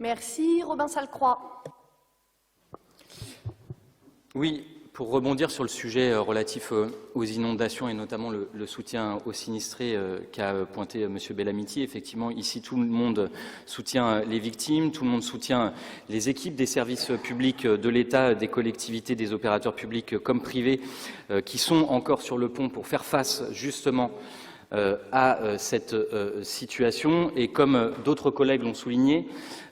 Merci. Robin Salcroix. Oui, pour rebondir sur le sujet relatif aux inondations et notamment le soutien aux sinistrés qu'a pointé M. Bellamiti, effectivement, ici, tout le monde soutient les victimes, tout le monde soutient les équipes des services publics de l'État, des collectivités, des opérateurs publics comme privés, qui sont encore sur le pont pour faire face justement à cette situation. Et comme d'autres collègues l'ont souligné,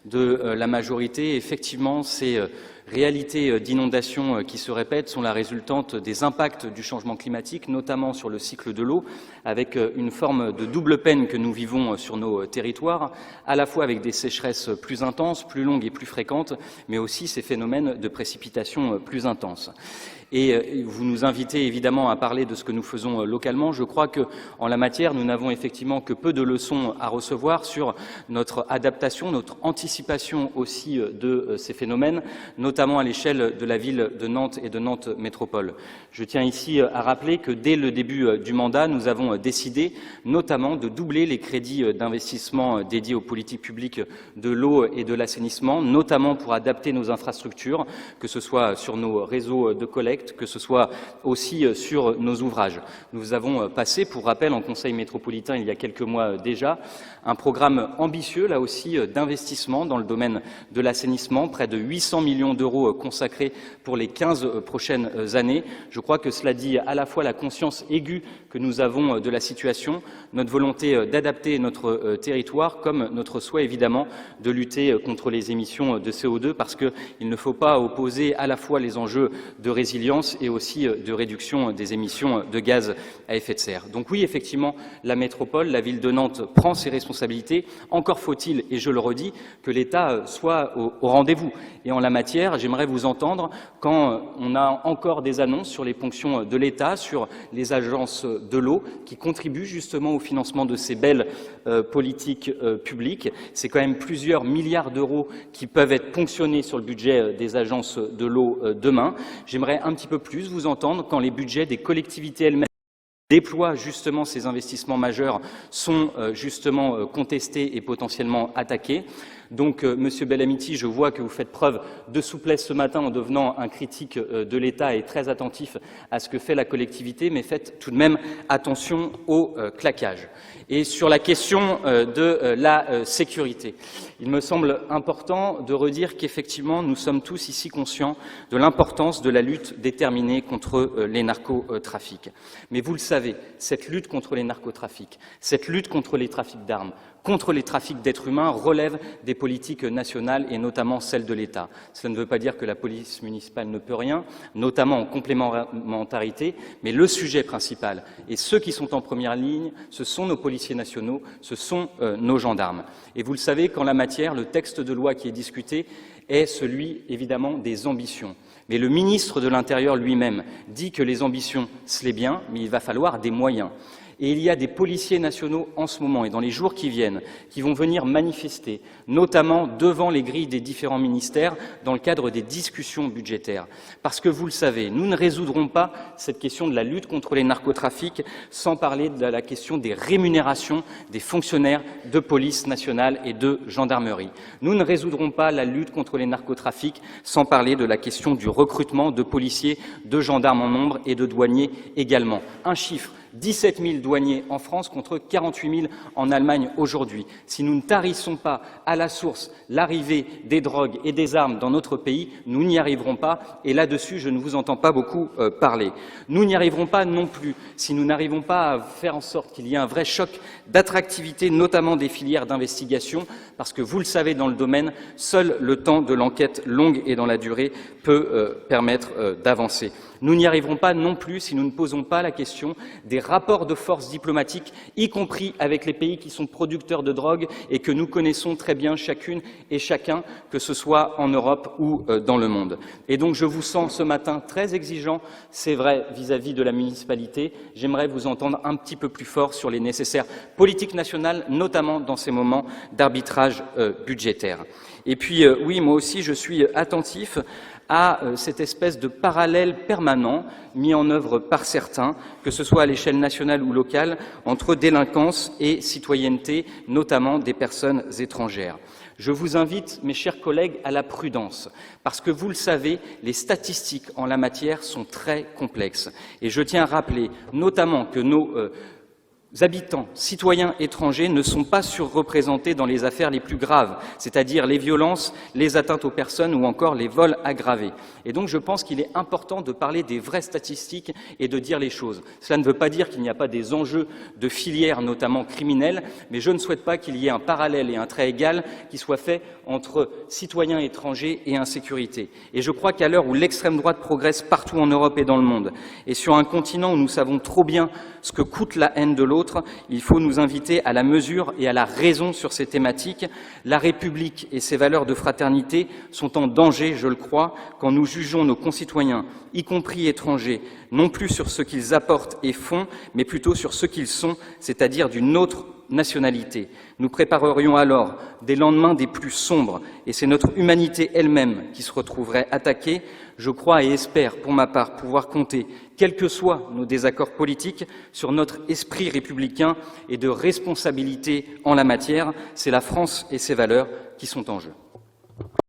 de la majorité, effectivement, ces réalités d'inondations qui se répètent sont la résultante des impacts du changement climatique, notamment sur le cycle de l'eau, avec une forme de double peine que nous vivons sur nos territoires, à la fois avec des sécheresses plus intenses, plus longues et plus fréquentes, mais aussi ces phénomènes de précipitations plus intenses. Et vous nous invitez évidemment à parler de ce que nous faisons localement. Je crois qu'en la matière, nous n'avons effectivement que peu de leçons à recevoir sur notre adaptation, notre anticipation aussi de ces phénomènes, notamment à l'échelle de la ville de Nantes et de Nantes Métropole. Je tiens ici à rappeler que dès le début du mandat, nous avons décidé notamment de doubler les crédits d'investissement dédiés aux politiques publiques de l'eau et de l'assainissement, notamment pour adapter nos infrastructures, que ce soit sur nos réseaux de collecte, que ce soit aussi sur nos ouvrages. Nous avons passé, pour rappel, en Conseil métropolitain il y a quelques mois déjà, un programme ambitieux, là aussi, d'investissement dans le domaine de l'assainissement, près de 800 millions d'euros consacrés pour les 15 prochaines années. Je crois que cela dit à la fois la conscience aiguë que nous avons de la situation, notre volonté d'adapter notre territoire, comme notre souhait évidemment de lutter contre les émissions de CO2, parce qu'il ne faut pas opposer à la fois les enjeux de résilience et aussi de réduction des émissions de gaz à effet de serre. Donc oui, effectivement, la métropole, la ville de Nantes prend ses responsabilités. Encore faut-il, et je le redis, que l'État soit au rendez-vous. Et en la matière, j'aimerais vous entendre quand on a encore des annonces sur les ponctions de l'État, sur les agences de l'eau, qui contribuent justement au financement de ces belles politiques publiques. C'est quand même plusieurs milliards d'euros qui peuvent être ponctionnés sur le budget des agences de l'eau demain. J'aimerais un petit peu plus vous entendre quand les budgets des collectivités elles-mêmes déploient justement ces investissements majeurs sont justement contestés et potentiellement attaqués. Donc, Monsieur Bellamiti, je vois que vous faites preuve de souplesse ce matin en devenant un critique de l'État et très attentif à ce que fait la collectivité, mais faites tout de même attention au claquage. Et sur la question de la sécurité, il me semble important de redire qu'effectivement, nous sommes tous ici conscients de l'importance de la lutte déterminée contre les narcotrafics. Mais vous le savez, cette lutte contre les narcotrafics, cette lutte contre les trafics d'armes, contre les trafics d'êtres humains relève des politiques nationales et notamment celles de l'État. Cela ne veut pas dire que la police municipale ne peut rien, notamment en complémentarité, mais le sujet principal et ceux qui sont en première ligne, ce sont nos policiers nationaux, ce sont nos gendarmes. Et vous le savez qu'en la matière, le texte de loi qui est discuté est celui, évidemment, des ambitions. Mais le ministre de l'Intérieur lui-même dit que les ambitions, c'est bien, mais il va falloir des moyens. Et il y a des policiers nationaux en ce moment et dans les jours qui viennent qui vont venir manifester, notamment devant les grilles des différents ministères dans le cadre des discussions budgétaires. Parce que vous le savez, nous ne résoudrons pas cette question de la lutte contre les narcotrafics sans parler de la question des rémunérations des fonctionnaires de police nationale et de gendarmerie. Nous ne résoudrons pas la lutte contre les narcotrafics sans parler de la question du recrutement de policiers, de gendarmes en nombre et de douaniers également. Un chiffre. 17 000 douaniers en France contre 48 000 en Allemagne aujourd'hui. Si nous ne tarissons pas à la source l'arrivée des drogues et des armes dans notre pays, nous n'y arriverons pas. Et là-dessus, je ne vous entends pas beaucoup parler. Nous n'y arriverons pas non plus si nous n'arrivons pas à faire en sorte qu'il y ait un vrai choc d'attractivité, notamment des filières d'investigation, parce que vous le savez dans le domaine, seul le temps de l'enquête longue et dans la durée peut permettre d'avancer. Nous n'y arriverons pas non plus si nous ne posons pas la question des rapports de force diplomatiques, y compris avec les pays qui sont producteurs de drogue et que nous connaissons très bien chacune et chacun, que ce soit en Europe ou dans le monde. Et donc je vous sens ce matin très exigeant, c'est vrai, vis-à-vis de la municipalité. J'aimerais vous entendre un petit peu plus fort sur les nécessaires politiques nationales, notamment dans ces moments d'arbitrage budgétaire. Et puis, oui, moi aussi, je suis attentif à cette espèce de parallèle permanent mis en œuvre par certains, que ce soit à l'échelle nationale ou locale, entre délinquance et citoyenneté, notamment des personnes étrangères. Je vous invite, mes chers collègues, à la prudence, parce que vous le savez, les statistiques en la matière sont très complexes. Et je tiens à rappeler notamment que nos habitants, citoyens étrangers, ne sont pas surreprésentés dans les affaires les plus graves, c'est-à-dire les violences, les atteintes aux personnes ou encore les vols aggravés. Et donc je pense qu'il est important de parler des vraies statistiques et de dire les choses. Cela ne veut pas dire qu'il n'y a pas des enjeux de filières, notamment criminelles, mais je ne souhaite pas qu'il y ait un parallèle et un trait égal qui soit fait entre citoyens étrangers et insécurité. Et je crois qu'à l'heure où l'extrême droite progresse partout en Europe et dans le monde, et sur un continent où nous savons trop bien ce que coûte la haine de l'autre, il faut nous inviter à la mesure et à la raison sur ces thématiques. La République et ses valeurs de fraternité sont en danger, je le crois, quand nous jugeons nos concitoyens, y compris étrangers, non plus sur ce qu'ils apportent et font, mais plutôt sur ce qu'ils sont, c'est-à-dire d'une autre nationalité. Nous préparerions alors des lendemains des plus sombres, et c'est notre humanité elle-même qui se retrouverait attaquée. Je crois et espère, pour ma part, pouvoir compter, quels que soient nos désaccords politiques, sur notre esprit républicain et de responsabilité en la matière. C'est la France et ses valeurs qui sont en jeu.